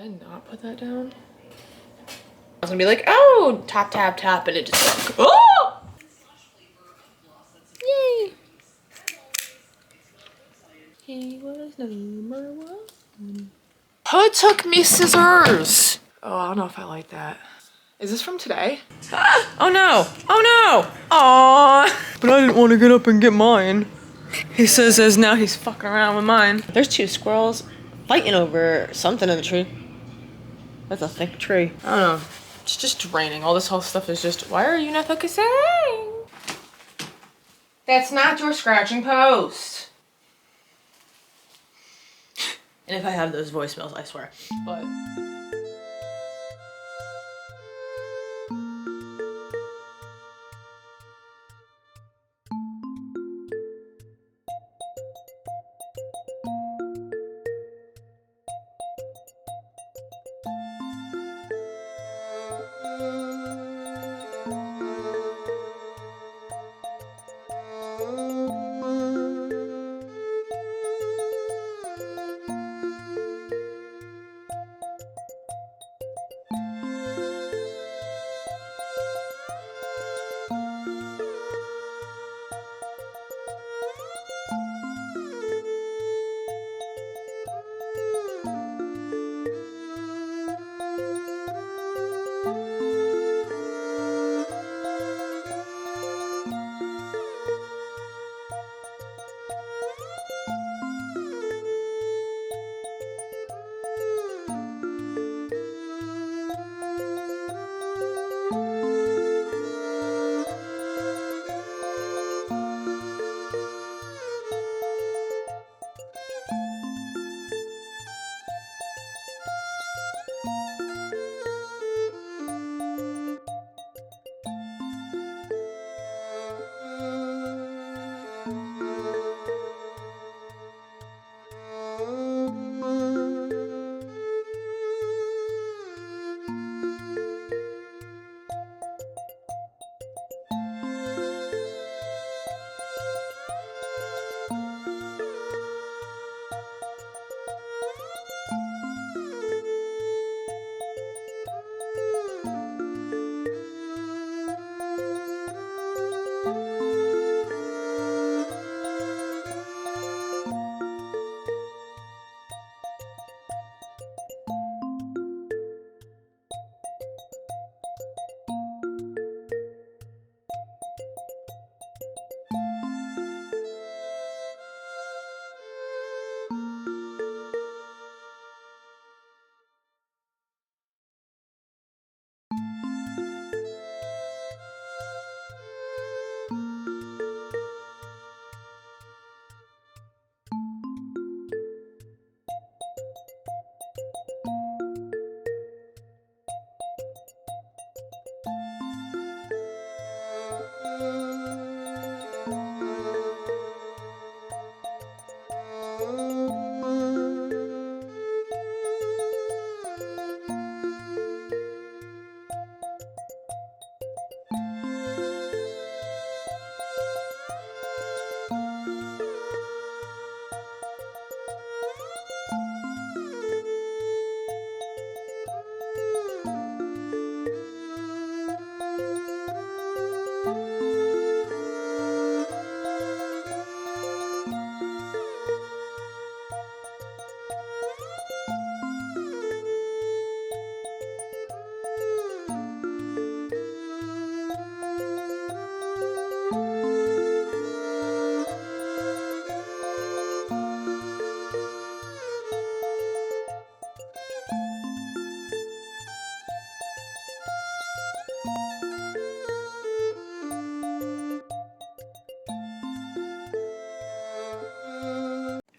I not put that down? I was gonna be like, oh, tap, tap, tap, and it just like, oh! Yay! He was number one. Who took me scissors? Oh, I don't know if I like that. Is this from today? Oh no! Oh no! Aww! But I didn't want to get up and get mine. He says as now he's fucking around with mine. There's two squirrels fighting over something in the tree. That's a thick tree. I don't know. It's just draining. All this whole stuff is just, why are you not focusing? That's not your scratching post. And if I have those voicemails, I swear. But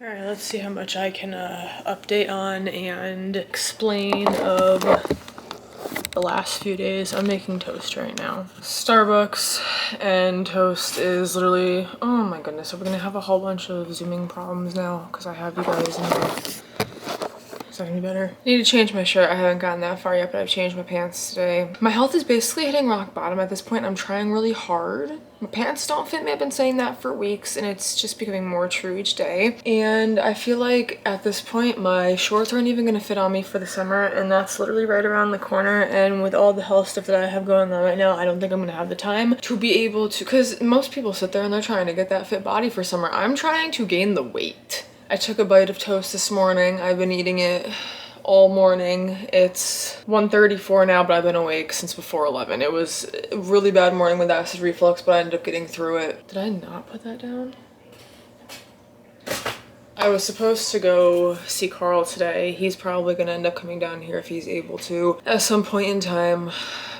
alright, let's see how much I can update on and explain of the last few days. I'm making toast right now. Starbucks and toast is literally, oh my goodness, we're gonna have a whole bunch of zooming problems now because I have you guys in here. It's not gonna be better. I need to change my shirt. I haven't gotten that far yet, but I've changed my pants today. My health is basically hitting rock bottom at this point. I'm trying really hard. My pants don't fit me. I've been saying that for weeks, and it's just becoming more true each day. And I feel like at this point, my shorts aren't even gonna fit on me for the summer, and that's literally right around the corner. And with all the health stuff that I have going on right now, I don't think I'm gonna have the time to be able to, because most people sit there and they're trying to get that fit body for summer. I'm trying to gain the weight. I took a bite of toast this morning. I've been eating it all morning. It's 1:34 now, but I've been awake since before 11. It was a really bad morning with acid reflux, but I ended up getting through it. Did I not put that down? I was supposed to go see Carl today. He's probably gonna end up coming down here if he's able to. At some point in time,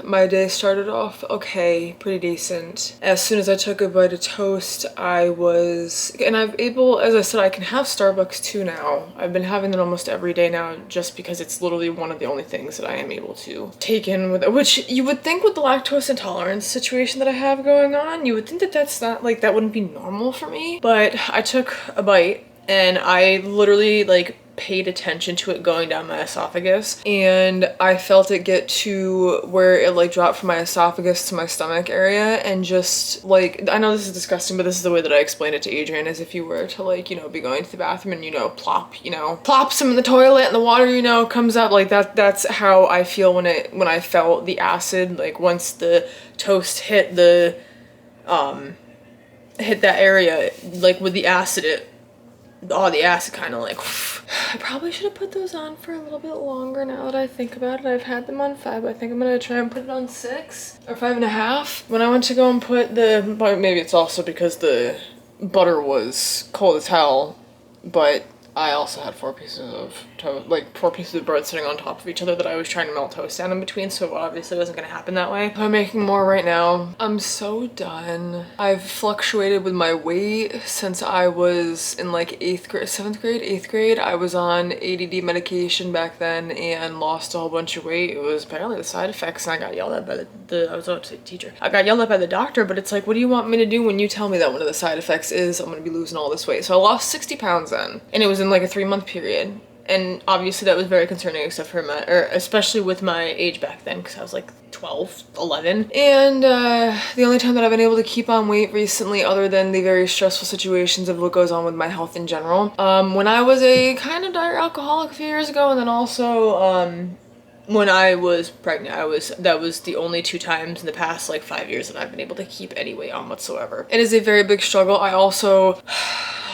my day started off okay, pretty decent. As soon as I took a bite of toast, and I've able, as I said, I can have Starbucks too now. I've been having it almost every day now just because it's literally one of the only things that I am able to take in with it, which you would think with the lactose intolerance situation that I have going on, you would think that that's not, like, that wouldn't be normal for me. But I took a bite, and I literally like paid attention to it going down my esophagus, and I felt it get to where it like dropped from my esophagus to my stomach area, and just like, I know this is disgusting, but this is the way that I explain it to Adrian, as if you were to like, you know, be going to the bathroom and, you know, plop some in the toilet and the water, you know, comes up like that. That's how I feel when I felt the acid, like once the toast hit the hit that area, like with the acid, the acid kind of like, I probably should have put those on for a little bit longer now that I think about it. I've had them on 5, but I think I'm gonna try and put it on 6 or 5.5. When I went to go and put maybe it's also because the butter was cold as hell, but I also had 4 pieces of toast, like 4 pieces of bread sitting on top of each other that I was trying to melt toast down in between, so obviously it wasn't gonna happen that way. I'm making more right now. I'm so done. I've fluctuated with my weight since I was in like 8th grade, 7th grade, 8th grade. I was on ADD medication back then and lost a whole bunch of weight. It was apparently the side effects, and I got yelled at by I was about to say teacher. I got yelled at by the doctor, but it's like, what do you want me to do when you tell me that one of the side effects is I'm gonna be losing all this weight? So I lost 60 pounds then, and it was in like a 3-month period. And obviously that was very concerning, except for especially with my age back then, because I was like 12, 11. And the only time that I've been able to keep on weight recently, other than the very stressful situations of what goes on with my health in general, when I was a kind of dire alcoholic a few years ago, and then also when I was pregnant, that was the only 2 times in the past like 5 years that I've been able to keep any weight on whatsoever. It is a very big struggle.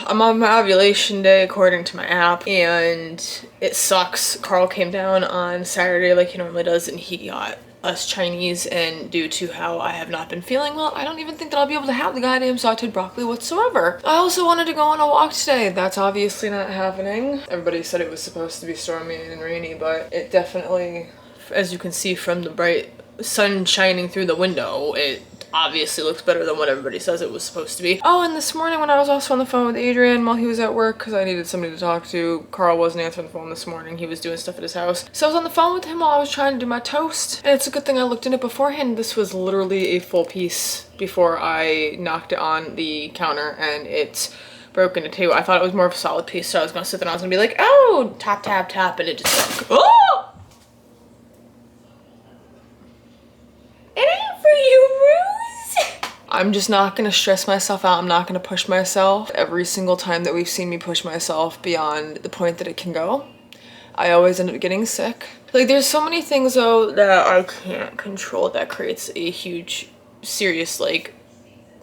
I'm on my ovulation day according to my app, and it sucks. Carl came down on Saturday like he normally does, and he got us Chinese, and due to how I have not been feeling well, I don't even think that I'll be able to have the goddamn sauteed broccoli whatsoever. I also wanted to go on a walk today. That's obviously not happening. Everybody said it was supposed to be stormy and rainy, but it definitely, as you can see from the bright sun shining through the window, it obviously looks better than what everybody says it was supposed to be. Oh, and this morning when I was also on the phone with Adrian while he was at work, because I needed somebody to talk to, Carl wasn't answering the phone this morning. He was doing stuff at his house. So I was on the phone with him while I was trying to do my toast, and it's a good thing I looked in it beforehand. This was literally a full piece before I knocked it on the counter, and it's broke into 2. I thought it was more of a solid piece, so I was gonna sit there and I was gonna be like, oh, tap, tap, tap, and it just like, oh! It ain't for you, Rose. I'm just not gonna stress myself out. I'm not gonna push myself. Every single time that we've seen me push myself beyond the point that it can go, I always end up getting sick. Like, there's so many things though that I can't control that creates a huge, serious, like,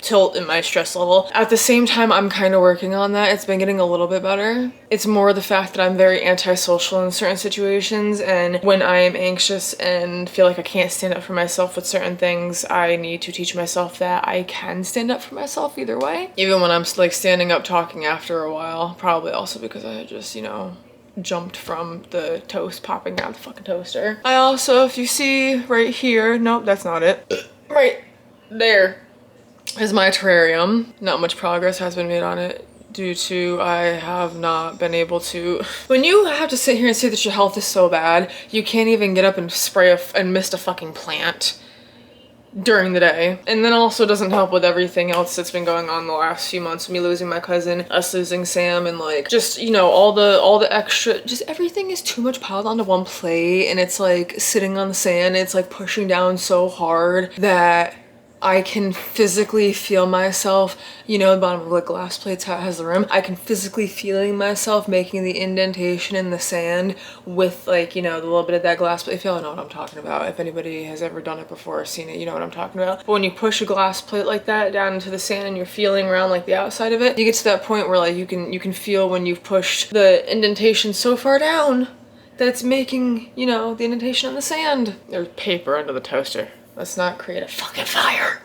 tilt in my stress level. At the same time, I'm kind of working on that. It's been getting a little bit better. It's more the fact that I'm very antisocial in certain situations, and when I am anxious and feel like I can't stand up for myself with certain things, I need to teach myself that I can stand up for myself either way. Even when I'm like standing up talking after a while, probably also because I had just, you know, jumped from the toast popping out the fucking toaster. I also, if you see right here, nope, that's not it. Right there is my terrarium. Not much progress has been made on it due to I have not been able to. When you have to sit here and say that your health is so bad, you can't even get up and spray and mist a fucking plant. during the day. And then also doesn't help with everything else that's been going on the last few months. Me losing my cousin, us losing Sam, and like just, you know, all the extra, just everything is too much piled onto one plate, and it's like sitting on the sand, it's like pushing down so hard that I can physically feel myself, you know, the bottom of like glass plates has the rim. I can physically feeling myself making the indentation in the sand with like, you know, the little bit of that glass plate. If y'all know what I'm talking about, if anybody has ever done it before or seen it, you know what I'm talking about. But when you push a glass plate like that down into the sand and you're feeling around like the outside of it, you get to that point where like you can feel when you've pushed the indentation so far down that it's making, you know, the indentation on the sand. There's paper under the toaster. Let's not create a fucking fire.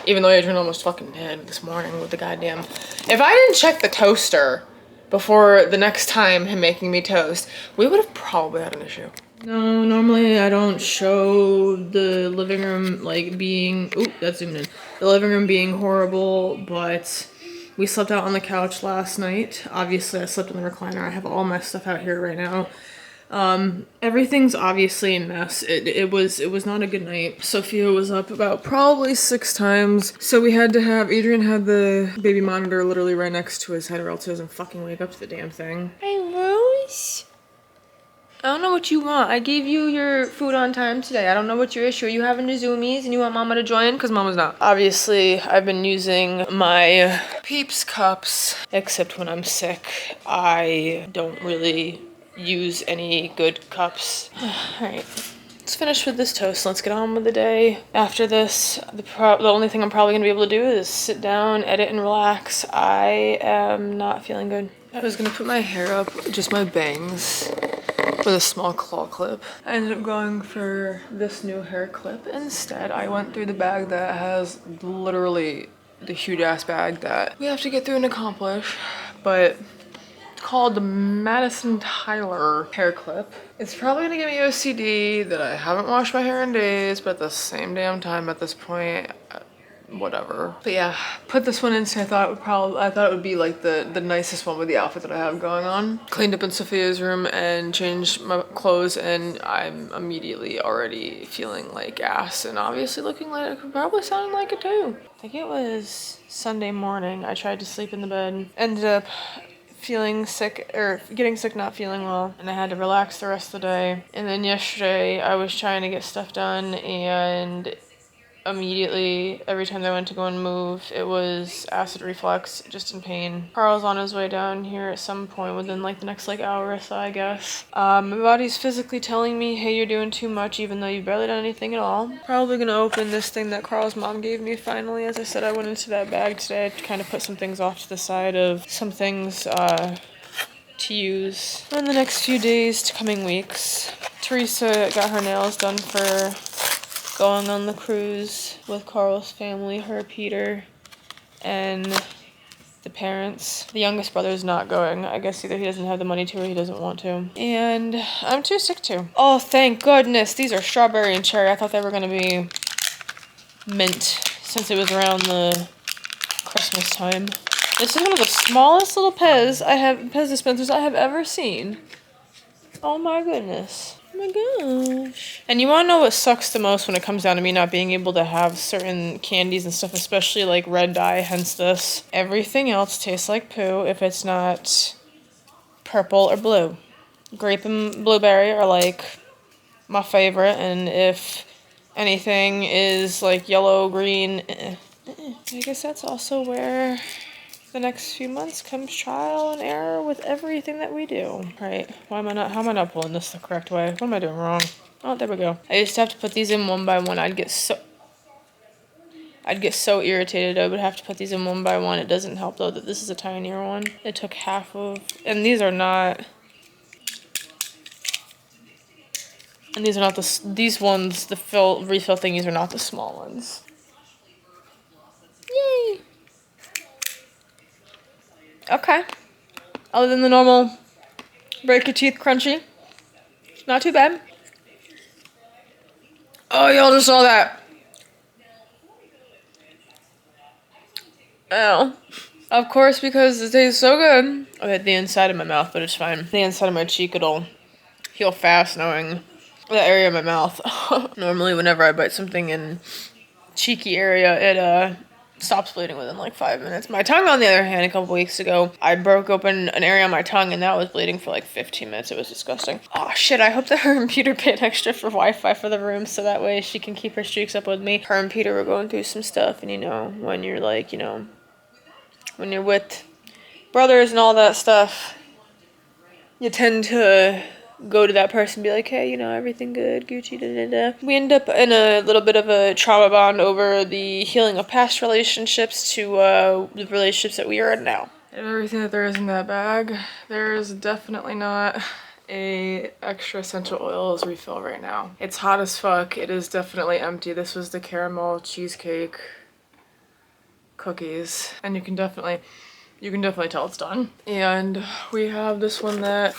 Even though Adrian almost fucking did this morning with the goddamn... If I didn't check the toaster before the next time him making me toast, we would have probably had an issue. No, normally I don't show the living room like being... Ooh, that's zooming in. The living room being horrible, but we slept out on the couch last night. Obviously I slept in the recliner. I have all my stuff out here right now. Everything's obviously a mess. It was not a good night. Sophia was up about probably 6 times. So we had to have, Adrian had the baby monitor literally right next to his head or else he doesn't fucking wake up to the damn thing. Hey Rose. I don't know what you want. I gave you your food on time today. I don't know what your issue. Are you having the zoomies and you want mama to join? Because mama's not. Obviously, I've been using my Peeps cups, except when I'm sick. I don't really use any good cups. Alright, let's finish with this toast. Let's get on with the day. After this, the only thing I'm probably gonna be able to do is sit down, edit, and relax. I am not feeling good. I was gonna put my hair up, just my bangs, with a small claw clip. I ended up going for this new hair clip instead. I went through the bag that has literally the huge ass bag that we have to get through and accomplish, but called the Madison Tyler hair clip. It's probably gonna give me OCD that I haven't washed my hair in days, but at the same damn time at this point, whatever. But yeah, put this one in, so I thought it would be like the nicest one with the outfit that I have going on. Cleaned up in Sophia's room and changed my clothes, and I'm immediately already feeling like ass and obviously looking like, probably sounding like it too. I think it was Sunday morning. I tried to sleep in the bed, ended up feeling sick, or getting sick, not feeling well, and I had to relax the rest of the day. And then yesterday I was trying to get stuff done, and immediately every time I went to go and move, it was acid reflux, just in pain. Carl's on his way down here at some point within like the next like hour or so, I guess. My body's physically telling me, hey, you're doing too much even though you've barely done anything at all. Probably gonna open this thing that Carl's mom gave me finally. As I said, I went into that bag today to kind of put some things off to the side of some things to use in the next few days to coming weeks. Teresa got her nails done for going on the cruise with Carl's family, her, Peter, and the parents. The youngest brother's not going. I guess either he doesn't have the money to or he doesn't want to. And I'm too sick to. Oh, thank goodness. These are strawberry and cherry. I thought they were going to be mint since it was around the Christmas time. This is one of the smallest little Pez dispensers I have ever seen. Oh my goodness. Oh my gosh. And you want to know what sucks the most when it comes down to me not being able to have certain candies and stuff, especially like red dye, hence this. Everything else tastes like poo if it's not purple or blue. Grape and blueberry are like my favorite, and if anything is like yellow, green, I guess that's also where the next few months comes trial and error with everything that we do. Right, how am I not pulling this the correct way? What am I doing wrong? Oh, there we go. I used to have to put these in one by one. I'd get so irritated. I would have to put these in one by one. It doesn't help though that this is a tinier one. It took half of, and these are not, these ones, the refill thingies are not the small ones. Yay! Okay. Other than the normal break your teeth crunchy, not too bad. Oh, y'all just saw that. Oh. Of course, because it tastes so good. I hit the inside of my mouth, but it's fine. The inside of my cheek, it'll heal fast knowing that area of my mouth. Normally, whenever I bite something into cheeky area, it stops bleeding within like 5 minutes. My tongue, on the other hand, a couple weeks ago, I broke open an area on my tongue and that was bleeding for like 15 minutes. It was disgusting. Oh shit, I hope that her and Peter paid extra for Wi-Fi for the room so that way she can keep her streaks up with me. Her and Peter were going through some stuff, and you know, when you're like, you know, when you're with brothers and all that stuff, you tend to go to that person and be like, hey, you know, everything good, Gucci, da-da-da. We end up in a little bit of a trauma bond over the healing of past relationships to the relationships that we are in now. And everything that there is in that bag, there is definitely not a extra essential oils refill right now. It's hot as fuck. It is definitely empty. This was the caramel cheesecake cookies, and you can definitely tell it's done. And we have this one that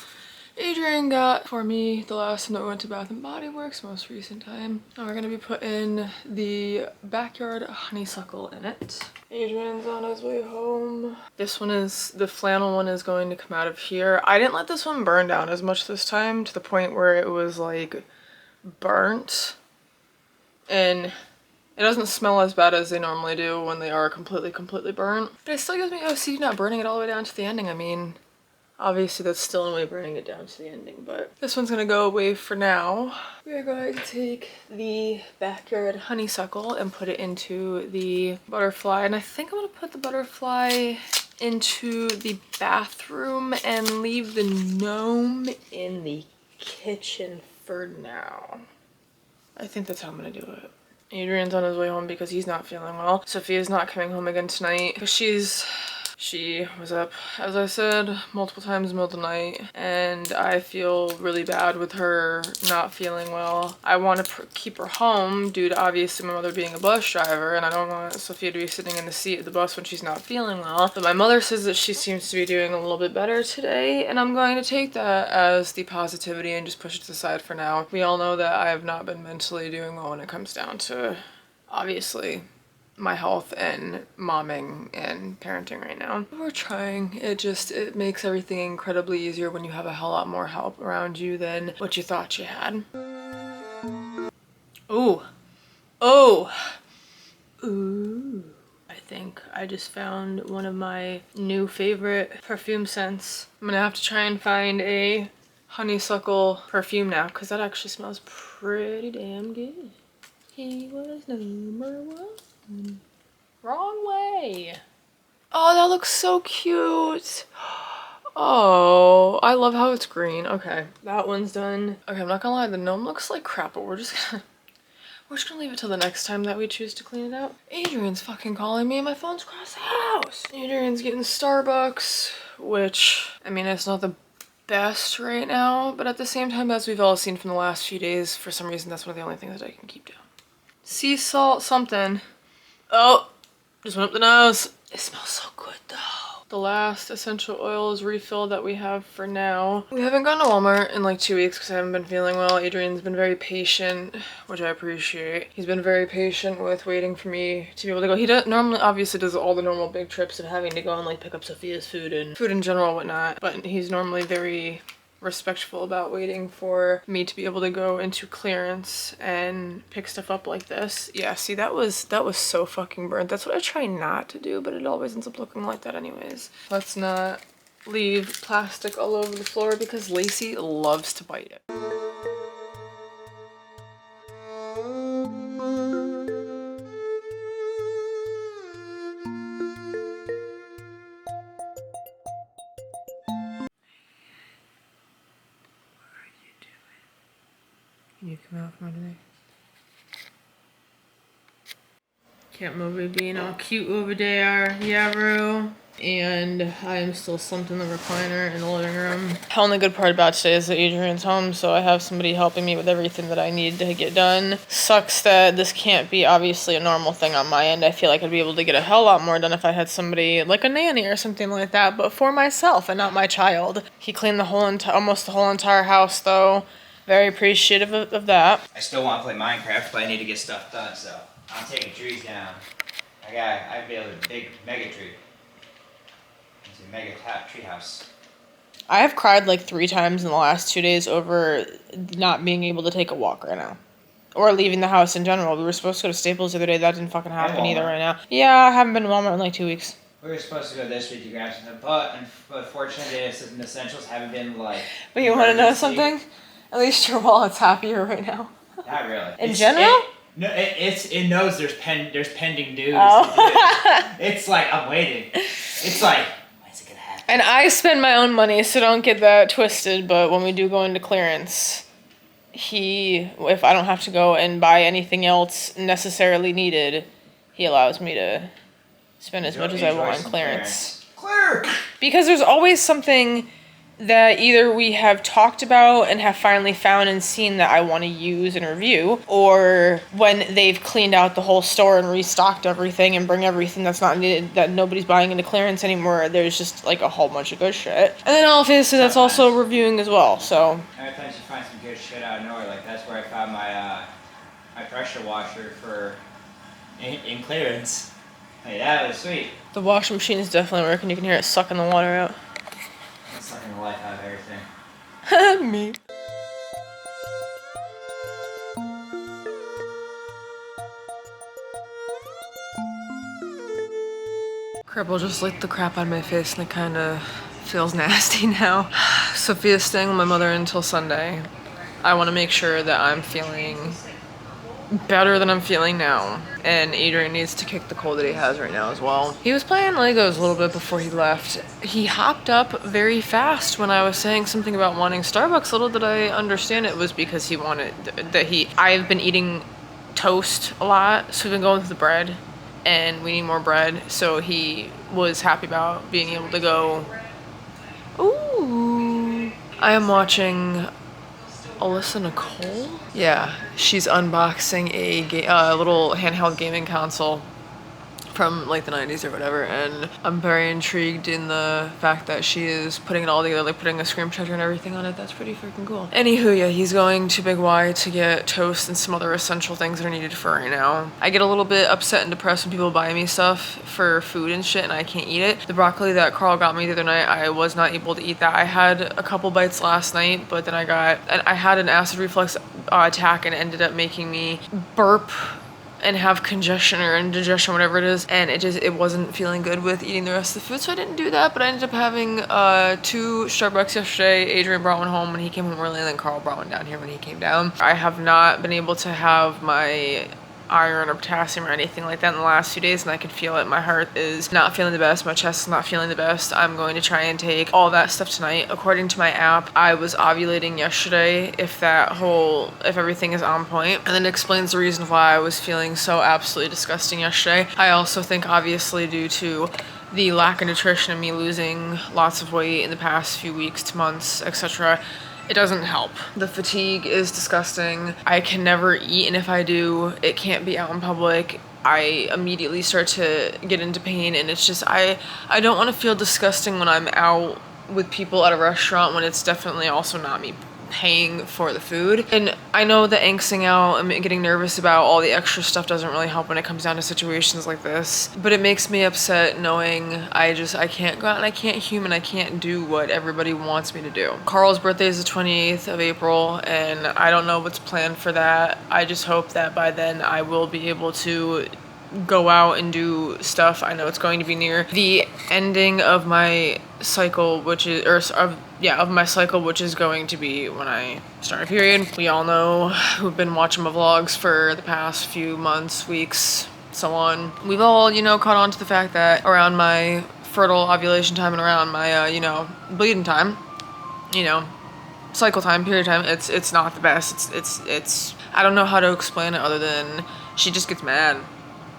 Adrian got for me the last time that we went to Bath & Body Works, most recent time. And we're gonna be putting the backyard honeysuckle in it. Adrian's on his way home. This one is, the flannel one is going to come out of here. I didn't let this one burn down as much this time, to the point where it was like burnt. And it doesn't smell as bad as they normally do when they are completely burnt. But it still gives me OCD not burning it all the way down to the ending. I mean, obviously that's still in a way burning it down to the ending, but this one's gonna go away for now. We are going to take the backyard honeysuckle and put it into the butterfly. And I think I'm gonna put the butterfly into the bathroom and leave the gnome in the kitchen for now. I think that's how I'm gonna do it. Adrian's on his way home because he's not feeling well. Sophia's not coming home again tonight because she was up, as I said, multiple times in the middle of the night, and I feel really bad with her not feeling well. I want to keep her home due to obviously my mother being a bus driver, and I don't want Sophia to be sitting in the seat of the bus when she's not feeling well. But my mother says that she seems to be doing a little bit better today, and I'm going to take that as the positivity and just push it to the side for now. We all know that I have not been mentally doing well when it comes down to, obviously, my health and momming and parenting right now. We're trying. It makes everything incredibly easier when you have a hell lot more help around you than what you thought you had. Ooh. Oh. Ooh. I think I just found one of my new favorite perfume scents. I'm gonna have to try and find a honeysuckle perfume now, because that actually smells pretty damn good. He was number one. Wrong way. Oh, that looks so cute. Oh, I love how it's green. Okay, that one's done. Okay, I'm not gonna lie, the gnome looks like crap, but we're just gonna leave it till the next time that we choose to clean it out. Adrian's fucking calling me and my phone's across the house. Adrian's getting Starbucks, which, I mean, it's not the best right now, but at the same time, as we've all seen from the last few days, for some reason, that's one of the only things that I can keep down. Sea salt something. Oh, just went up the nose. It smells so good though. The last essential oils refill that we have for now. We haven't gone to Walmart in like 2 weeks because I haven't been feeling well. Adrian's been very patient, which I appreciate. He's been very patient with waiting for me to be able to go. He normally obviously does all the normal big trips and having to go and like pick up Sophia's food and food in general and whatnot, but he's normally very respectful about waiting for me to be able to go into clearance and pick stuff up like this. Yeah, see, that was so fucking burnt. That's what I try not to do, but it always ends up looking like that anyways. Let's not leave plastic all over the floor because Lacey loves to bite it. Can you come out from underneath? Cat movie being all cute over there, yeah, bro. And I am still slumped in the recliner in the living room. The only good part about today is that Adrian's home, so I have somebody helping me with everything that I need to get done. Sucks that this can't be obviously a normal thing on my end. I feel like I'd be able to get a hell lot more done if I had somebody like a nanny or something like that, but for myself and not my child. He cleaned the whole almost the whole entire house though. Very appreciative of that. I still want to play Minecraft, but I need to get stuff done, so I'm taking trees down. I built a big mega tree. It's a mega tree house. I have cried like 3 times in the last 2 days over not being able to take a walk right now. Or leaving the house in general. We were supposed to go to Staples the other day. That didn't fucking happen either Walmart. right now. Yeah, I haven't been to Walmart in like 2 weeks. We were supposed to go this week to grab something, but fortunately, the essentials haven't been like. But you want to know emergency. something? At least your wallet's happier right now. Not really. In general? It knows there's pending dues. Oh. It's like I'm waiting. It's like when's it gonna happen? And I spend my own money, so don't get that twisted. But when we do go into clearance, if I don't have to go and buy anything else necessarily needed, he allows me to spend as much as I want on clearance. Clear. Because there's always something that either we have talked about and have finally found and seen that I want to use and review, or when they've cleaned out the whole store and restocked everything and bring everything that's not needed, that nobody's buying into clearance anymore, there's just like a whole bunch of good shit. And then obviously that's also reviewing as well, so. Every time you find some good shit out of nowhere, like that's where I found my my pressure washer for in clearance. Hey, that was sweet. The washing machine is definitely working. You can hear it sucking the water out. It's sucking the life out of everything. Me. Cripple just licked the crap out of my face and it kind of feels nasty now. Sophia's staying with my mother until Sunday. I want to make sure that I'm feeling better than I'm feeling now. And Adrian needs to kick the cold that he has right now as well. He was playing Legos a little bit before he left. He hopped up very fast when I was saying something about wanting Starbucks. Little did I understand it was because he wanted I've been eating toast a lot, so we've been going through the bread and we need more bread. So he was happy about being able to go. Ooh. I am watching Alyssa Nicole? Yeah, she's unboxing a little handheld gaming console from like the 90s or whatever, and I'm very intrigued in the fact that she is putting it all together, like putting a screen protector and everything on it. That's pretty freaking cool. Anywho, yeah, he's going to Big Y to get toast and some other essential things that are needed for right now. I get a little bit upset and depressed when people buy me stuff for food and shit and I can't eat it. The broccoli that Carl got me the other night, I was not able to eat that. I had a couple bites last night, but then I had an acid reflux attack and it ended up making me burp and have congestion or indigestion, whatever it is, and it wasn't feeling good with eating the rest of the food, so I didn't do that. But I ended up having 2 Starbucks yesterday. Adrian brought one home when he came home early, and then Carl brought one down here when he came down. I have not been able to have my iron or potassium or anything like that in the last few days, and I can feel it. My heart is not feeling the best, my chest is not feeling the best. I'm going to try and take all that stuff tonight. According to my app, I was ovulating yesterday, if everything is on point, and then it explains the reason why I was feeling so absolutely disgusting yesterday. I also think obviously due to the lack of nutrition and me losing lots of weight in the past few weeks to months, etc., it doesn't help. The fatigue is disgusting. I can never eat, and if I do, it can't be out in public. I immediately start to get into pain, and it's just, I don't want to feel disgusting when I'm out with people at a restaurant when it's definitely also not me paying for the food. And I know that angsting out and getting nervous about all the extra stuff doesn't really help when it comes down to situations like this, but it makes me upset knowing I can't go out and I can't human, I can't do what everybody wants me to do. Carl's birthday is the 28th of April, and I don't know what's planned for that. I just hope that by then I will be able to go out and do stuff. I know it's going to be near the ending of my cycle, which is, of my cycle, which is going to be when I start my period. We all know who've been watching my vlogs for the past few months, weeks, so on. We've all, caught on to the fact that around my fertile ovulation time and around my, bleeding time, cycle time, period time, it's not the best. It's I don't know how to explain it other than she just gets mad.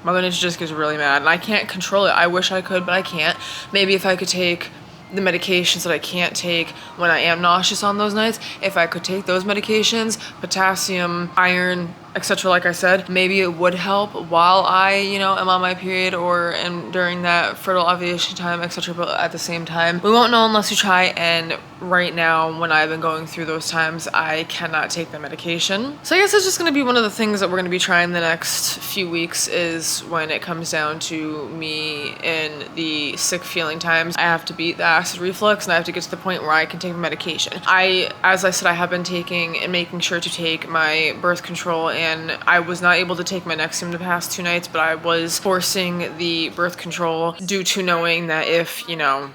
Mother Nature just gets really mad, and I can't control it. I wish I could, but I can't. Maybe if I could take the medications that I can't take when I am nauseous on those nights, if I could take those medications, potassium, iron, etc., like I said, maybe it would help while I, am on my period or am during that fertile ovulation time, etc., but at the same time, we won't know unless we try, and right now, when I've been going through those times, I cannot take the medication. So I guess it's just going to be one of the things that we're going to be trying the next few weeks is when it comes down to me in the sick feeling times. I have to beat the acid reflux, and I have to get to the point where I can take medication. As I said, I have been taking and making sure to take my birth control and I was not able to take my Nexium the past 2 nights, but I was forcing the birth control due to knowing that if, you know,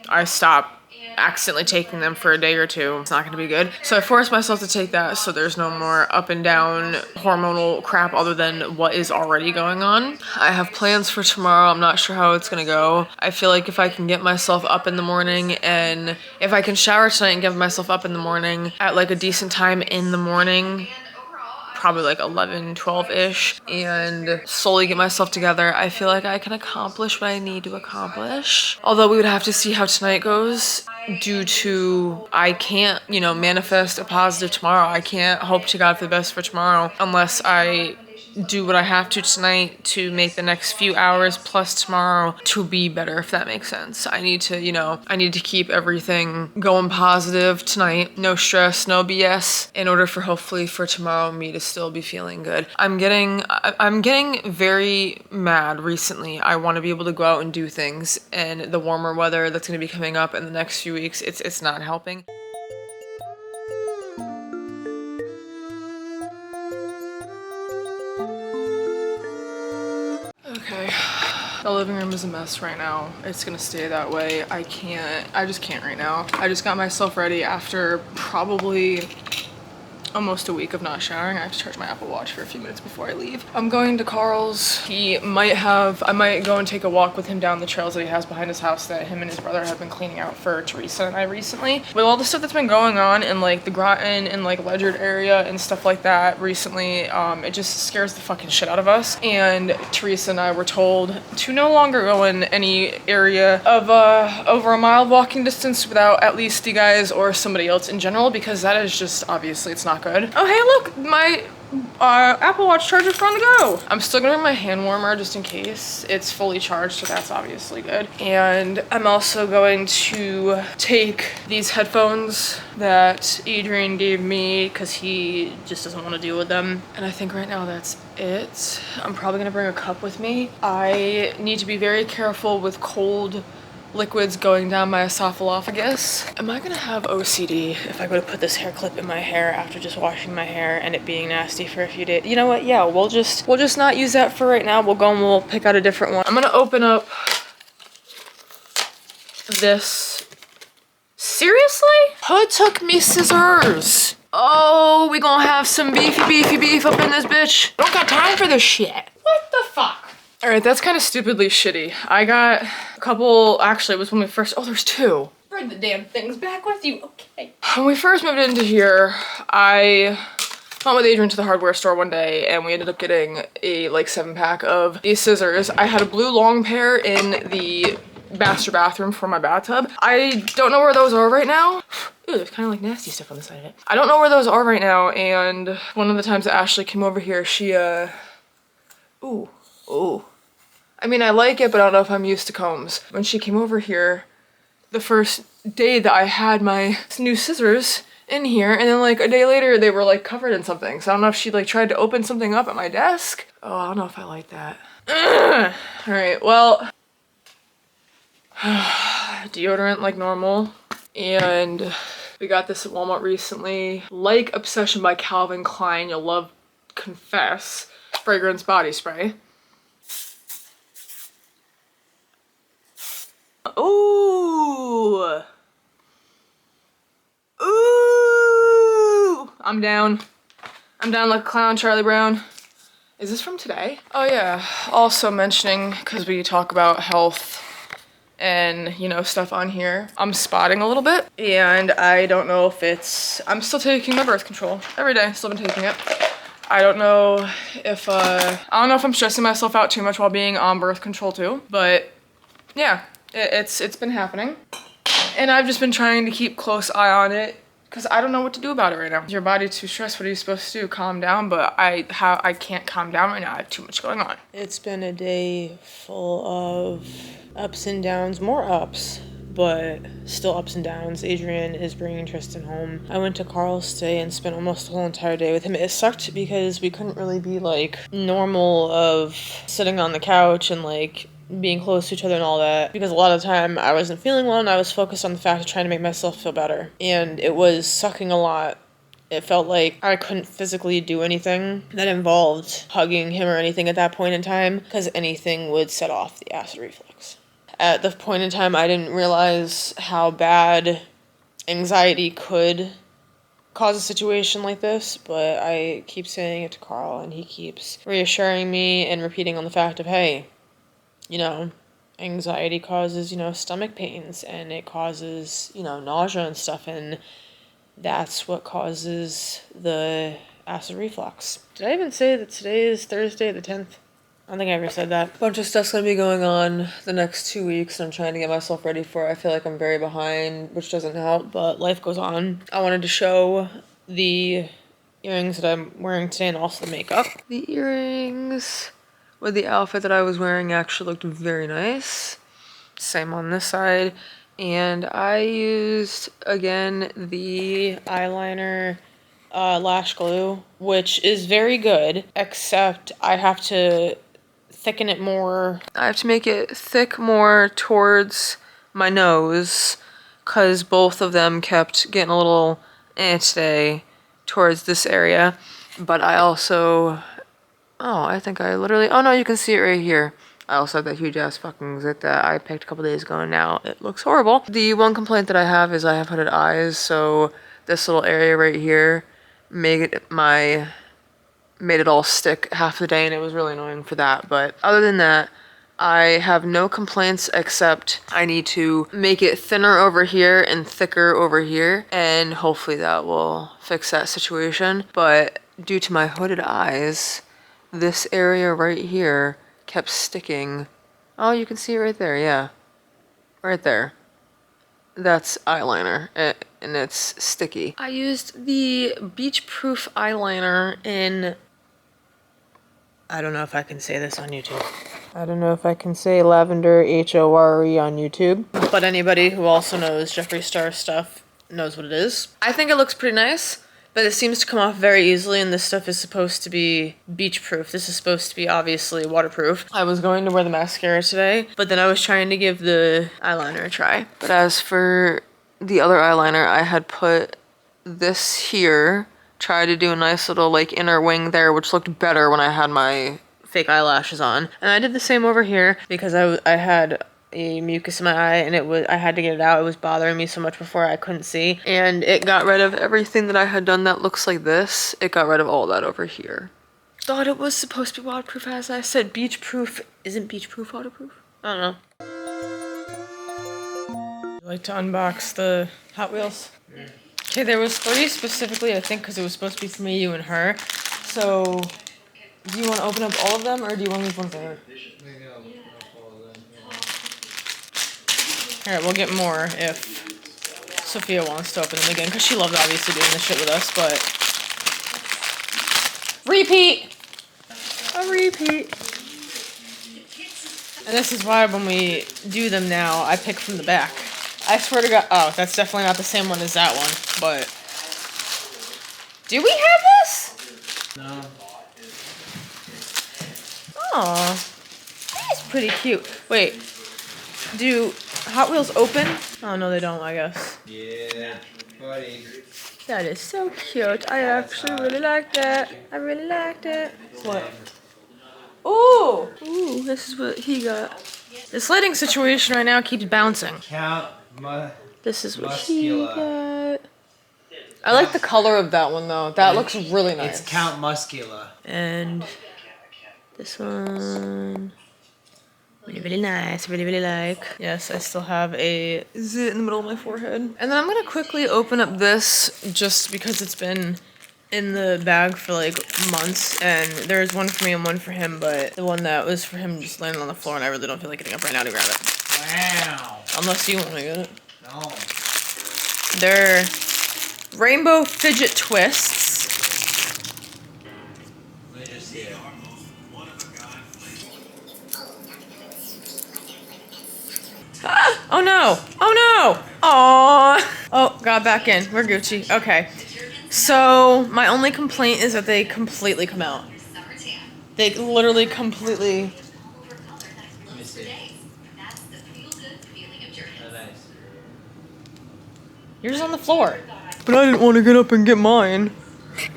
I stop accidentally taking them for a day or two, it's not going to be good. So I forced myself to take that so there's no more up and down hormonal crap other than what is already going on. I have plans for tomorrow. I'm not sure how it's going to go. I feel like if I can get myself up in the morning, and if I can shower tonight and get myself up in the morning at like a decent time in the morning, probably like 11, 12-ish, and slowly get myself together, I feel like I can accomplish what I need to accomplish. Although we would have to see how tonight goes due to I can't, you know, manifest a positive tomorrow. I can't hope to God for the best for tomorrow unless I do what I have to tonight to make the next few hours plus tomorrow to be better, if that makes sense. I need to, you know, I need to keep everything going positive tonight. No stress, no BS, in order for hopefully for tomorrow me to still be feeling good. I'm getting very mad recently. I want to be able to go out and do things, and the warmer weather that's going to be coming up in the next few weeks, it's not helping. Okay, the living room is a mess right now. It's gonna stay that way. I just can't right now. I just got myself ready after probably almost a week of not showering. I have to charge my Apple Watch for a few minutes before I leave. I'm going to Carl's. I might go and take a walk with him down the trails that he has behind his house that him and his brother have been cleaning out for Teresa and I recently. With all the stuff that's been going on in like the Groton and like Ledyard area and stuff like that recently, it just scares the fucking shit out of us. And Teresa and I were told to no longer go in any area of over a mile walking distance without at least you guys or somebody else in general, because that is just obviously it's not good. Oh, hey, look, my Apple Watch charger's on the go. I'm still gonna bring my hand warmer just in case. It's fully charged, so that's obviously good. And I'm also going to take these headphones that Adrian gave me because he just doesn't want to deal with them. And I think right now that's it. I'm probably gonna bring a cup with me. I need to be very careful with cold liquids going down my esophagus. Am I gonna have OCD if I go to put this hair clip in my hair after just washing my hair and it being nasty for a few days? You know what? Yeah, we'll just not use that for right now. We'll go and we'll pick out a different one. I'm gonna open up this. Seriously? Who took me scissors? Oh, we gonna have some beef up in this bitch. Don't got time for this shit. What the fuck? All right, that's kind of stupidly shitty. I got a couple, actually it was when we first, oh, there's two. Bring the damn things back with you, okay. When we first moved into here, I went with Adrian to the hardware store one day and we ended up getting a like 7-pack of these scissors. I had a blue long pair in the master bathroom for my bathtub. I don't know where those are right now. Ooh, there's kind of like nasty stuff on the side of it. I don't know where those are right now, and one of the times that Ashley came over here, she, ooh. I mean, I like it, but I don't know if I'm used to combs. When she came over here, the first day that I had my new scissors in here, and then like a day later, they were like covered in something. So I don't know if she like tried to open something up at my desk. Oh, I don't know if I like that. All right, well, deodorant like normal. And we got this at Walmart recently. Like Obsession by Calvin Klein, you'll love Confess fragrance body spray. Ooh. Ooh. I'm down like a clown, Charlie Brown. Is this from today? Oh yeah, also mentioning, because we talk about health and, you know, stuff on here, I'm spotting a little bit, and I don't know if it's, I'm still taking my birth control every day, still been taking it. I don't know if I'm stressing myself out too much while being on birth control too, but yeah, it's been happening. And I've just been trying to keep close eye on it because I don't know what to do about it right now. Your body too stressed, what are you supposed to do? Calm down, but I can't calm down right now. I have too much going on. It's been a day full of ups and downs, more ups, but still ups and downs. Adrian is bringing Tristan home. I went to Carl's today and spent almost the whole entire day with him. It sucked because we couldn't really be like normal of sitting on the couch and like being close to each other and all that, because a lot of the time I wasn't feeling well and I was focused on the fact of trying to make myself feel better, and it was sucking a lot It felt like I couldn't physically do anything that involved hugging him or anything at that point in time because anything would set off the acid reflux. At the point in time, I didn't realize how bad anxiety could cause a situation like this, but I keep saying it to Carl and he keeps reassuring me and repeating on the fact of, hey, you know, anxiety causes, you know, stomach pains and it causes, you know, nausea and stuff, and that's what causes the acid reflux. Did I even say that today is Thursday the 10th? I don't think I ever said that. A bunch of stuff's gonna be going on the next 2 weeks and I'm trying to get myself ready for it. I feel like I'm very behind, which doesn't help, but life goes on. I wanted to show the earrings that I'm wearing today and also the makeup. The earrings with the outfit that I was wearing actually looked very nice. Same on this side. And I used, again, the eyeliner lash glue, which is very good, except I have to thicken it more. I have to make it thick more towards my nose, because both of them kept getting a little today towards this area. But I also, I think I literally, oh no, you can see it right here. I also have that huge ass fucking zit that I picked a couple days ago and now it looks horrible. The one complaint that I have is I have hooded eyes, so this little area right here made it all stick half the day and it was really annoying for that. But other than that, I have no complaints except I need to make it thinner over here and thicker over here, and hopefully that will fix that situation. But due to my hooded eyes, this area right here kept sticking. Oh, you can see it right there, yeah. Right there. That's eyeliner, and it's sticky. I used the Beach Proof eyeliner in... I don't know if I can say this on YouTube. I don't know if I can say lavender H-O-R-E on YouTube. But anybody who also knows Jeffree Star stuff knows what it is. I think it looks pretty nice, but it seems to come off very easily, and this stuff is supposed to be beach proof. This is supposed to be obviously waterproof. I was going to wear the mascara today, but then I was trying to give the eyeliner a try. But as for the other eyeliner, I had put this here, tried to do a nice little like inner wing there, which looked better when I had my fake eyelashes on. And I did the same over here because I had a mucus in my eye and I had to get it out. It was bothering me so much before I couldn't see, and it got rid of everything that I had done that looks like this. It got rid of all that over here. Thought it was supposed to be waterproof, as I said. Beach proof. Isn't beach proof waterproof? I don't know. I'd like to unbox the Hot Wheels. Okay, there was 3 specifically, I think, because it was supposed to be for me, you, and her. So, do you want to open up all of them, or do you want to leave one for her? Alright, we'll get more if Sophia wants to open them again, because she loves obviously doing this shit with us, but... Repeat! A repeat. And this is why when we do them now, I pick from the back. I swear to God, oh, that's definitely not the same one as that one, but... Do we have this? No. Aw, that is pretty cute. Wait, do Hot Wheels open? Oh, no, they don't, I guess. Yeah, buddy. That is so cute. I actually really like that. I really liked it. What? Ooh! Ooh, this is what he got. This lighting situation right now keeps bouncing. This is what he got. I like the color of that one, though. That looks really nice. It's Count Muscula. And this one... Really, really nice. Really, really like. Yes, I still have a zit in the middle of my forehead. And then I'm gonna quickly open up this just because it's been in the bag for like months. And there's one for me and one for him, but the one that was for him just landed on the floor and I really don't feel like getting up right now to grab it. Wow. Unless you want to get it. No. They're rainbow fidget twists. Let me just see it. Oh no! Oh no! Aww! Oh, got back in. We're Gucci. Okay. So, my only complaint is that they completely come out. They literally completely... Let me see. Oh, nice. Yours is on the floor. But I didn't want to get up and get mine.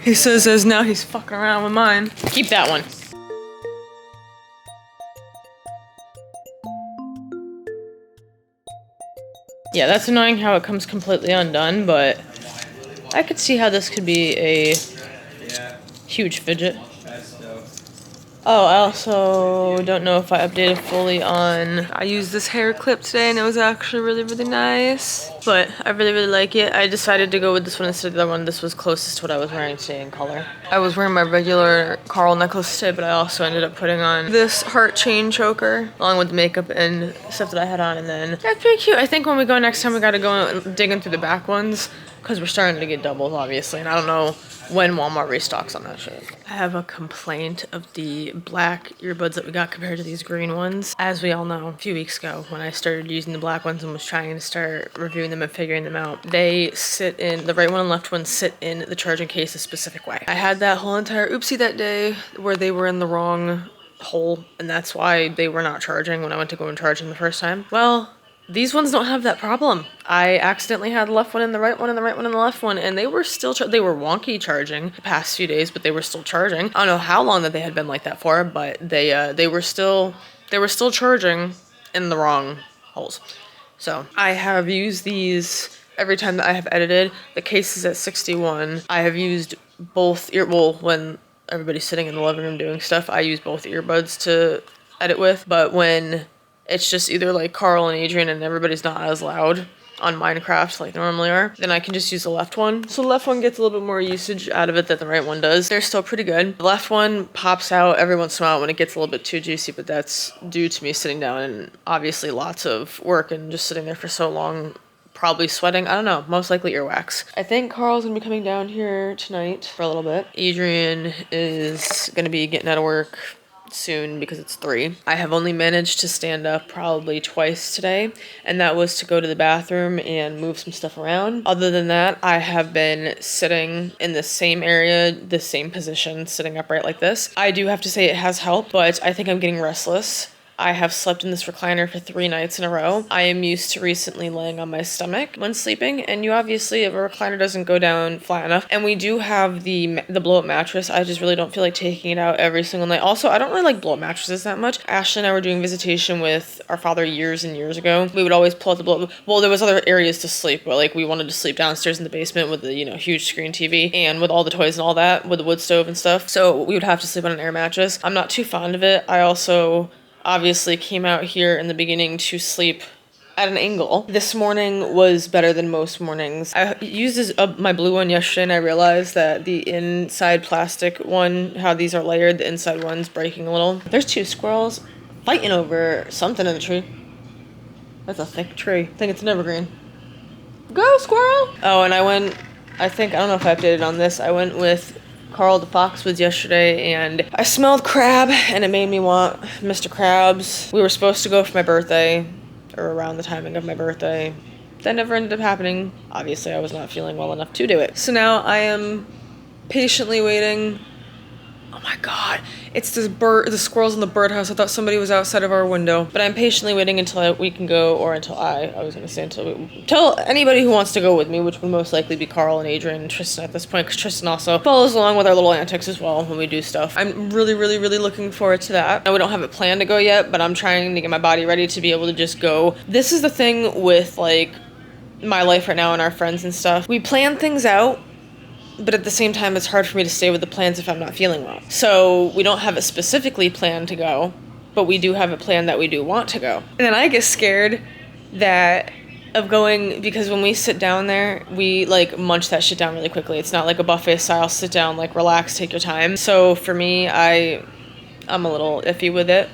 He says as now he's fucking around with mine. Keep that one. Yeah, that's annoying how it comes completely undone, but I could see how this could be a huge fidget. Oh, I also don't know if I updated fully on... I used this hair clip today and it was actually really, really nice. But I really, really like it. I decided to go with this one instead of the other one. This was closest to what I was wearing today in color. I was wearing my regular Carl necklace today, but I also ended up putting on this heart chain choker along with the makeup and stuff that I had on. And then that's pretty cute. I think when we go next time, we gotta go digging through the back ones because we're starting to get doubles, obviously. And I don't know when Walmart restocks on that shit. I have a complaint of the black earbuds that we got compared to these green ones. As we all know, a few weeks ago when I started using the black ones and was trying to start reviewing them and figuring them out, they sit in, the right one and left one sit in the charging case a specific way. I had that whole entire oopsie that day where they were in the wrong hole and that's why they were not charging when I went to go and charge them the first time. Well, these ones don't have that problem. I accidentally had the left one and the right one and the right one and the left one, and they were still, they were wonky charging the past few days, but they were still charging. I don't know how long that they had been like that for, but they were still charging in the wrong holes. So I have used these every time that I have edited. The case is at 61. I have used both when everybody's sitting in the living room doing stuff, I use both earbuds to edit with, but when it's just either like Carl and Adrian and everybody's not as loud on Minecraft like they normally are, then I can just use the left one. So the left one gets a little bit more usage out of it than the right one does. They're still pretty good. The left one pops out every once in a while when it gets a little bit too juicy, but that's due to me sitting down and obviously lots of work and just sitting there for so long, probably sweating. I don't know, most likely earwax. I think Carl's gonna be coming down here tonight for a little bit. Adrian is gonna be getting out of work soon because it's 3. I have only managed to stand up probably twice today, and that was to go to the bathroom and move some stuff around. Other than that, I have been sitting in the same area, the same position, sitting upright like this. I do have to say it has helped, but I think I'm getting restless. I have slept in this recliner for 3 nights in a row. I am used to recently laying on my stomach when sleeping, and you obviously, if a recliner doesn't go down flat enough, and we do have the blow-up mattress, I just really don't feel like taking it out every single night. Also, I don't really like blow-up mattresses that much. Ashley and I were doing visitation with our father years and years ago. We would always pull out the blow-up. Well, there was other areas to sleep, but like we wanted to sleep downstairs in the basement with the, you know, huge screen TV and with all the toys and all that, with the wood stove and stuff. So we would have to sleep on an air mattress. I'm not too fond of it. I also obviously came out here in the beginning to sleep at an angle. This morning was better than most mornings. I used my blue one yesterday and I realized that the inside plastic one, how these are layered, the inside one's breaking a little. There's 2 squirrels fighting over something in the tree. That's a thick tree. I think it's an evergreen. Go, squirrel! Oh, and I don't know if I updated on this, I went with Carl to Foxwoods yesterday and I smelled crab and it made me want Mr. Krabs. We were supposed to go for my birthday, or around the timing of my birthday. That never ended up happening. Obviously, I was not feeling well enough to do it. So now I am patiently waiting. Oh my god, it's the squirrels in the birdhouse. I thought somebody was outside of our window. But I'm patiently waiting until we can go, or until until anybody who wants to go with me, which would most likely be Carl and Adrian and Tristan at this point, because Tristan also follows along with our little antics as well when we do stuff. I'm really, really, really looking forward to that. Now, we don't have it planned to go yet, but I'm trying to get my body ready to be able to just go. This is the thing with, like, my life right now and our friends and stuff. We plan things out, but at the same time, it's hard for me to stay with the plans if I'm not feeling well. So we don't have it specifically planned to go, but we do have a plan that we do want to go. And then I get scared of going, because when we sit down there, we like munch that shit down really quickly. It's not like a buffet style sit down, like relax, take your time. So for me, I'm a little iffy with it.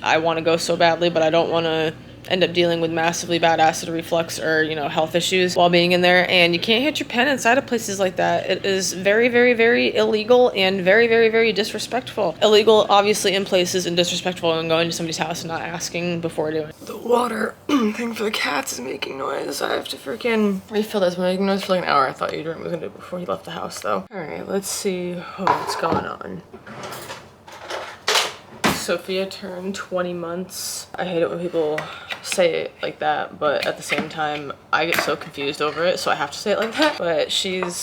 I want to go so badly, but I don't want to end up dealing with massively bad acid reflux or, you know, health issues while being in there. And you can't hit your pen inside of places like that. It is very, very, very illegal and very, very, very disrespectful. Illegal, obviously, in places, and disrespectful when going to somebody's house and not asking before doing it. The water thing for the cats is making noise. I have to freaking refill this. Been making noise for like an hour. I thought Adrian was gonna do it before he left the house, though. All right, let's see what's going on. Sophia turned 20 months. I hate it when people say it like that, but at the same time, I get so confused over it, so I have to say it like that. But she's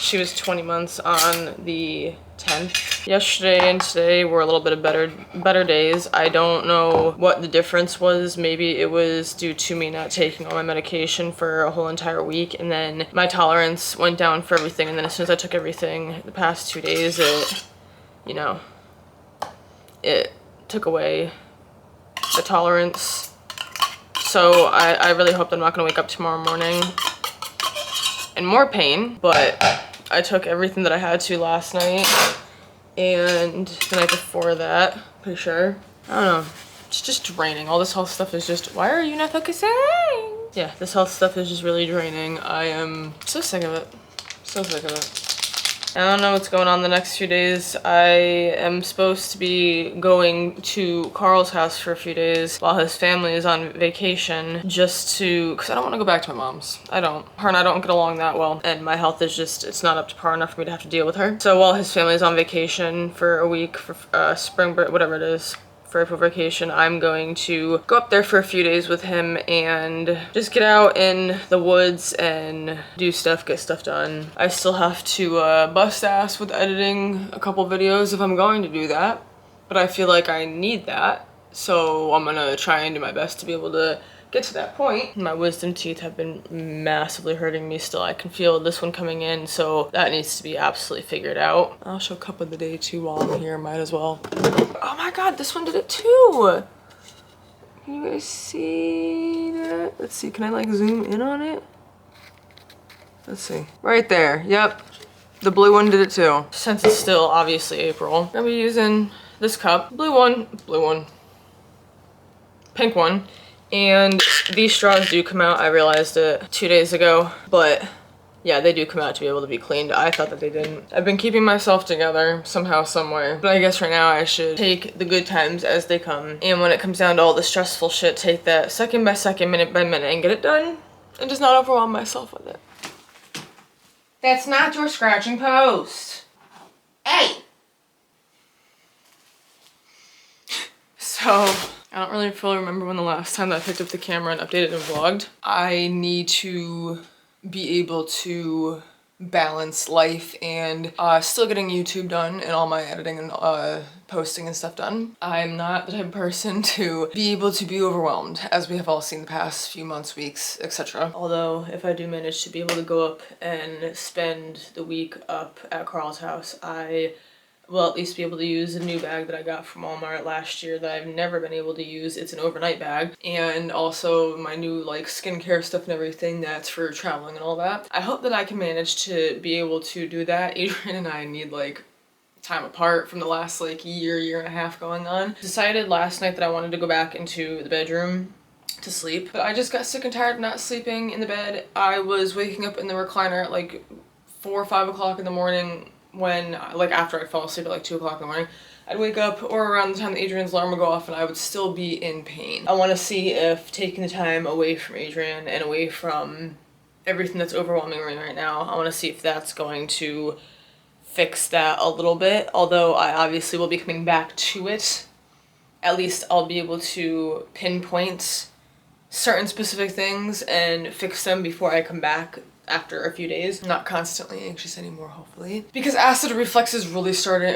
She was 20 months on the 10th. Yesterday and today were a little bit of better days. I don't know what the difference was. Maybe it was due to me not taking all my medication for a whole entire week, and then my tolerance went down for everything, and then as soon as I took everything the past 2 days, it, you know, it took away the tolerance. So I really hope that I'm not gonna wake up tomorrow morning in more pain, but I took everything that I had to last night and the night before that, pretty sure. I don't know, it's just draining. All this health stuff is just, why are you not focusing? Yeah, this health stuff is just really draining. I am so sick of it, so sick of it. I don't know what's going on the next few days. I am supposed to be going to Carl's house for a few days while his family is on vacation, just to, because I don't want to go back to my mom's. I don't. Her and I don't get along that well, and my health is just, it's not up to par enough for me to have to deal with her. So while his family is on vacation for a week, for spring break, whatever it is, for April vacation, I'm going to go up there for a few days with him and just get out in the woods and do stuff, get stuff done. I still have to bust ass with editing a couple videos if I'm going to do that, but I feel like I need that, so I'm gonna try and do my best to be able to get to that point. My wisdom teeth have been massively hurting me still. I can feel this one coming in, so that needs to be absolutely figured out. I'll show cup of the day too while I'm here, might as well. Oh my god, this one did it too! Can you guys see that? Let's see, can I like zoom in on it? Let's see. Right there, yep. The blue one did it too. Since it's still obviously April, I'm gonna be using this cup. Blue one, pink one. And these straws do come out. I realized it 2 days ago, but yeah, they do come out to be able to be cleaned. I thought that they didn't. I've been keeping myself together somehow, somewhere. But I guess right now I should take the good times as they come. And when it comes down to all the stressful shit, take that second by second, minute by minute, and get it done. And just not overwhelm myself with it. That's not your scratching post. Hey! So, I don't really fully remember when the last time that I picked up the camera and updated and vlogged. I need to be able to balance life and still getting YouTube done and all my editing and posting and stuff done. I'm not the type of person to be able to be overwhelmed, as we have all seen the past few months, weeks, etc. Although, if I do manage to be able to go up and spend the week up at Carl's house, I will at least be able to use a new bag that I got from Walmart last year that I've never been able to use. It's an overnight bag. And also my new like skincare stuff and everything that's for traveling and all that. I hope that I can manage to be able to do that. Adrian and I need like time apart from the last like year and a half going on. Decided last night that I wanted to go back into the bedroom to sleep, but I just got sick and tired of not sleeping in the bed. I was waking up in the recliner at like 4 or 5 o'clock in the morning when, like after I fell asleep at like 2 o'clock in the morning. I'd wake up or around the time that Adrian's alarm would go off and I would still be in pain. I want to see if taking the time away from Adrian and away from everything that's overwhelming me right now, I want to see if that's going to fix that a little bit. Although I obviously will be coming back to it. At least I'll be able to pinpoint certain specific things and fix them before I come back after a few days. I'm not constantly anxious anymore, hopefully. Because acid reflux is really starting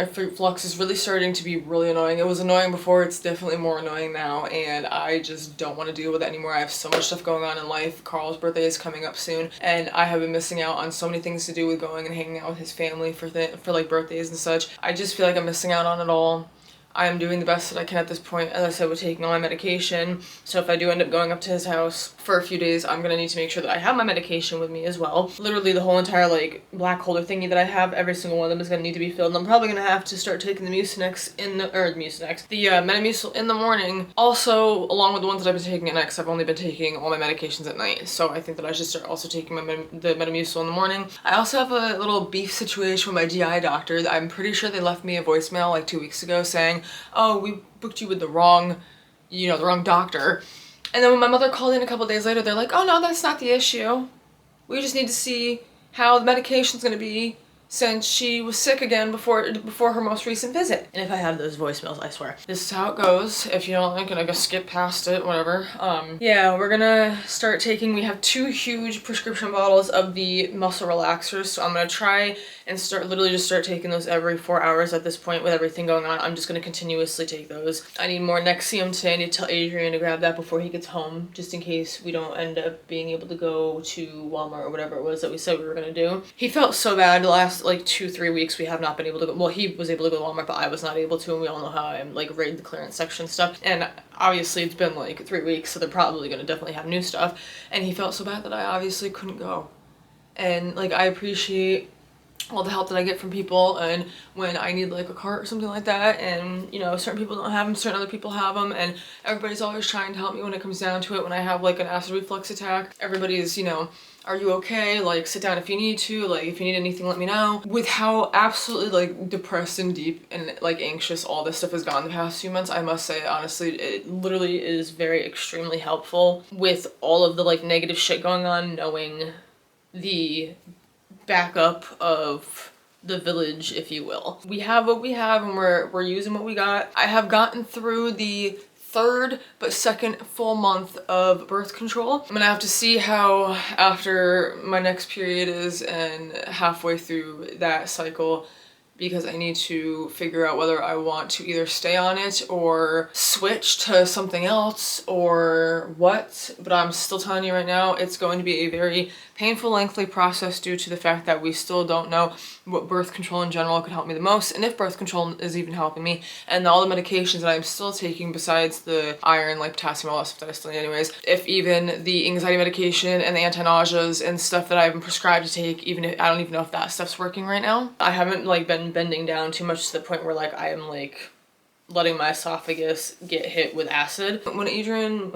to be really annoying. It was annoying before, it's definitely more annoying now, and I just don't want to deal with it anymore. I have so much stuff going on in life. Carl's birthday is coming up soon, and I have been missing out on so many things to do with going and hanging out with his family for like birthdays and such. I just feel like I'm missing out on it all. I am doing the best that I can at this point, as I said, with taking all my medication. So if I do end up going up to his house for a few days, I'm gonna need to make sure that I have my medication with me as well. Literally the whole entire like black holder thingy that I have, every single one of them is gonna need to be filled. And I'm probably gonna have to start taking the Metamucil in the morning. Also, along with the ones that I've been taking at night, because I've only been taking all my medications at night. So I think that I should start also taking the Metamucil in the morning. I also have a little beef situation with my GI doctor. I'm pretty sure they left me a voicemail like 2 weeks ago saying, oh, we booked you with the wrong doctor. And then when my mother called in a couple days later, they're like, oh no, that's not the issue. We just need to see how the medication's gonna be since she was sick again before her most recent visit. And if I have those voicemails, I swear. This is how it goes. If you don't like it, I guess skip past it, whatever. Yeah, we're gonna start taking, we have 2 huge prescription bottles of the muscle relaxers, so I'm gonna try and literally just start taking those every 4 hours at this point with everything going on. I'm just gonna continuously take those. I need more Nexium today. I need to tell Adrian to grab that before he gets home, just in case we don't end up being able to go to Walmart or whatever it was that we said we were gonna do. He felt so bad the last like 2-3 weeks we have not been able to go. Well, he was able to go to Walmart, but I was not able to, and we all know how I'm like raid the clearance section stuff. And obviously it's been like 3 weeks, so they're probably gonna definitely have new stuff. And he felt so bad that I obviously couldn't go. And like, I appreciate all the help that I get from people, and when I need like a cart or something like that, and you know, certain people don't have them, certain other people have them, and everybody's always trying to help me when it comes down to it. When I have like an acid reflux attack, everybody's, you know, are you okay? Like, sit down if you need to, like if you need anything, let me know. With how absolutely like depressed and deep and like anxious all this stuff has gone the past few months, I must say honestly, it literally is very extremely helpful with all of the like negative shit going on, knowing the backup of the village, if you will. We have what we have, and we're using what we got. I have gotten through the 3rd but 2nd full month of birth control. I'm gonna have to see how after my next period is and halfway through that cycle, because I need to figure out whether I want to either stay on it or switch to something else or what. But I'm still telling you right now, it's going to be a very painful, lengthy process due to the fact that we still don't know what birth control in general could help me the most, and if birth control is even helping me, and all the medications that I'm still taking besides the iron, like potassium, all that stuff that I still need anyways, if even the anxiety medication and the anti-nauseas and stuff that I've been prescribed to take, even if I don't even know if that stuff's working right now. I haven't like been bending down too much to the point where like I am like letting my esophagus get hit with acid. When Adrian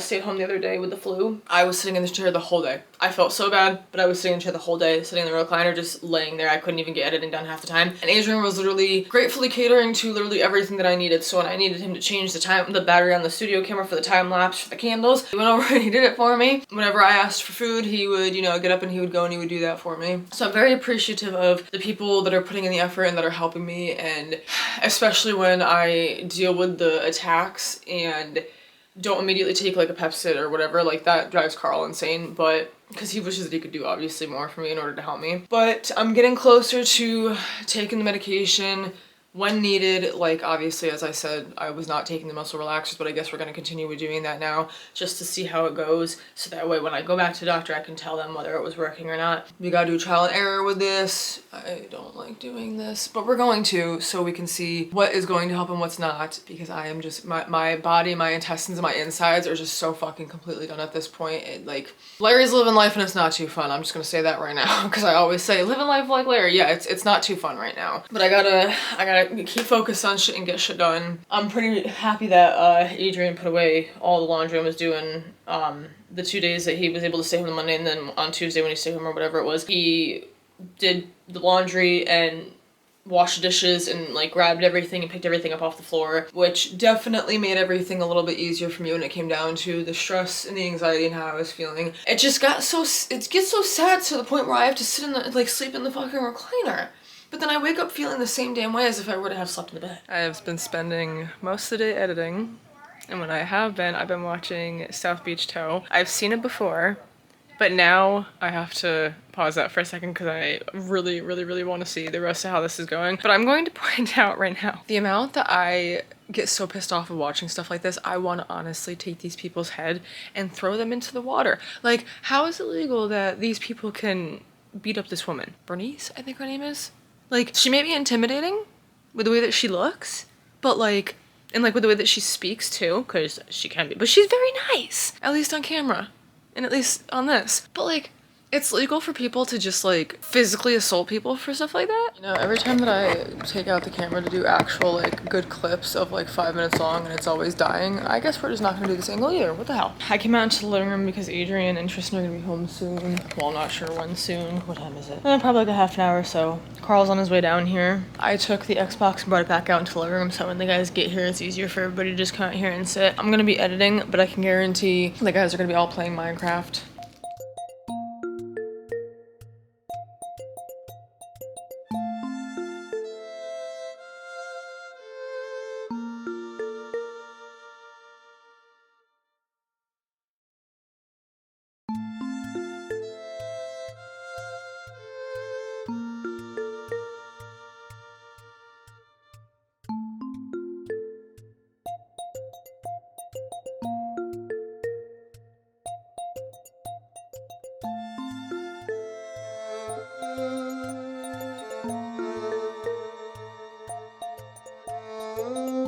stayed home the other day with the flu, I was sitting in the chair the whole day. I felt so bad, but I was sitting in the chair the whole day, sitting in the recliner, just laying there. I couldn't even get editing done half the time. And Adrian was literally gratefully catering to literally everything that I needed. So when I needed him to change the battery on the studio camera for the time lapse for the candles, he went over and he did it for me. Whenever I asked for food, he would, you know, get up and he would go and he would do that for me. So I'm very appreciative of the people that are putting in the effort and that are helping me, and especially when I deal with the attacks and don't immediately take like a Pepsid or whatever, like that drives Carl insane, but because he wishes that he could do obviously more for me in order to help me. But I'm getting closer to taking the medication when needed. Like obviously, as I said, I was not taking the muscle relaxers, but I guess we're going to continue with doing that now just to see how it goes, so that way when I go back to the doctor I can tell them whether it was working or not. We gotta do trial and error with this. I don't like doing this, but we're going to, so we can see what is going to help and what's not, because I am just, my body, my intestines, and my insides are just so fucking completely done at this point. Like, Larry's living life and it's not too fun. I'm just gonna say that right now, because I always say living life like Larry. Yeah, it's not too fun right now, but I gotta keep focused on shit and get shit done. I'm pretty happy that Adrian put away all the laundry I was doing the 2 days that he was able to stay home on Monday, and then on Tuesday when he stayed home or whatever it was, he did the laundry and washed the dishes and like grabbed everything and picked everything up off the floor, which definitely made everything a little bit easier for me when it came down to the stress and the anxiety and how I was feeling. It just got so, it gets so sad to the point where I have to sit in the, like sleep in the fucking recliner. But then I wake up feeling the same damn way as if I would have slept in the bed. I have been spending most of the day editing, and when I have been, I've been watching South Beach Tow. I've seen it before, but now I have to pause that for a second because I really, really, really want to see the rest of how this is going. But I'm going to point out right now, the amount that I get so pissed off of watching stuff like this, I want to honestly take these people's head and throw them into the water. Like, how is it legal that these people can beat up this woman? Bernice, I think her name is? Like, she may be intimidating with the way that she looks, but like, and like with the way that she speaks too, because she can be, but she's very nice, at least on camera, and at least on this. But like, it's legal for people to just like physically assault people for stuff like that. You know, every time that I take out the camera to do actual like good clips of like 5 minutes long and it's always dying, I guess we're just not gonna do this angle either. What the hell? I came out into the living room because Adrian and Tristan are gonna be home soon. Well, I'm not sure when soon. What time is it? Probably like a half an hour or so. Carl's on his way down here. I took the Xbox and brought it back out into the living room, so when the guys get here, it's easier for everybody to just come out here and sit. I'm gonna be editing, but I can guarantee the guys are gonna be all playing Minecraft. Bye.